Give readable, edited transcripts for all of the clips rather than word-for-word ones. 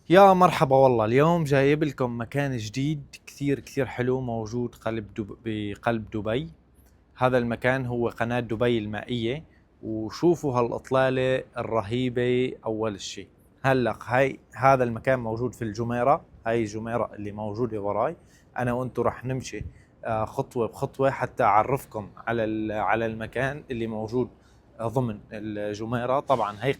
يا مرحبا والله. اليوم جايب لكم مكان جديد كثير كثير حلو موجود بقلب دبي. هذا المكان هو قناة دبي المائية. وشوفوا هالإطلالة الرهيبة. أول شيء هذا المكان موجود في الجميرة. هاي الجميرة اللي موجودة وراي. أنا وأنتو رح نمشي خطوة بخطوة حتى أعرفكم على المكان اللي موجود ضمن الجميرة. طبعا هي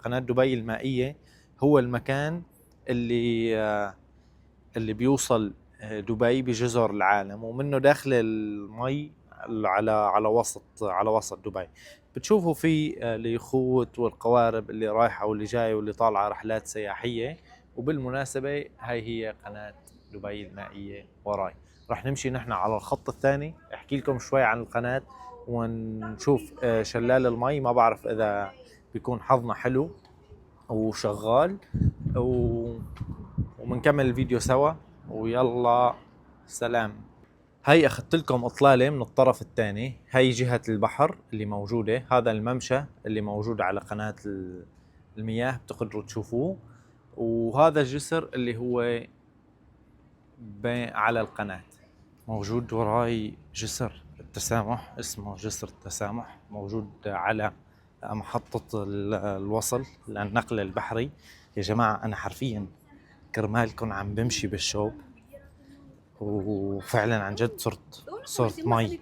قناة دبي المائية. هو المكان اللي بيوصل دبي بجزر العالم، ومنه داخل المي على وسط دبي. بتشوفوا في اليخوت والقوارب اللي رايحة واللي جاية واللي طالعة رحلات سياحية. وبالمناسبة هاي هي قناة دبي المائية وراي. رح نمشي نحن على الخط الثاني، احكي لكم شوي عن القناة ونشوف شلال المي. ما بعرف اذا بيكون حظنا حلو وشغال ومنكمل الفيديو سوا. ويلا سلام. هاي اخذت لكم اطلالة من الطرف الثاني. هاي جهة البحر اللي موجودة، هذا الممشى اللي موجود على قناة المياه بتقدروا تشوفوه. وهذا الجسر اللي هو على القناة. موجود وراي جسر التسامح، اسمه جسر التسامح، موجود على محطة الوصل للنقل البحري. يا جماعة أنا حرفياً كرمالكم عم بمشي بالشوب، وفعلاً عن جد صرت مي.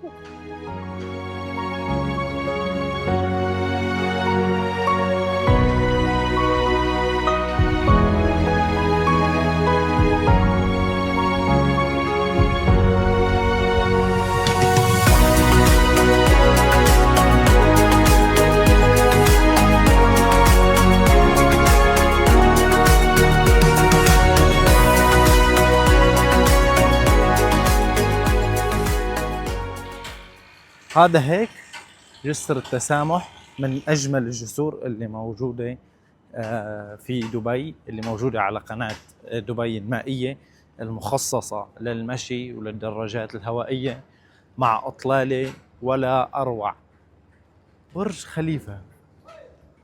هذا هيك جسر التسامح، من أجمل الجسور اللي موجودة في دبي، اللي موجودة على قناة دبي المائية المخصصة للمشي وللدراجات الهوائية، مع إطلالة ولا أروع. برج خليفة.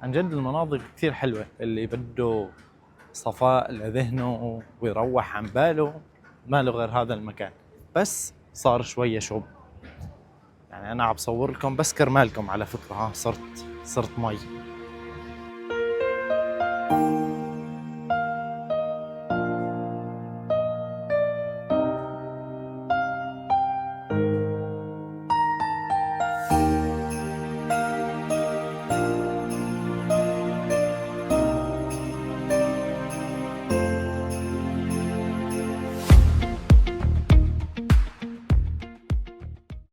عن جد المناظر كثير حلوة. اللي بده صفاء لذهنه ويروح عن باله ما له غير هذا المكان. بس صار شوية شوب، يعني أنا عم بصور لكم بس كرمالكم على فكرة. صرت مي.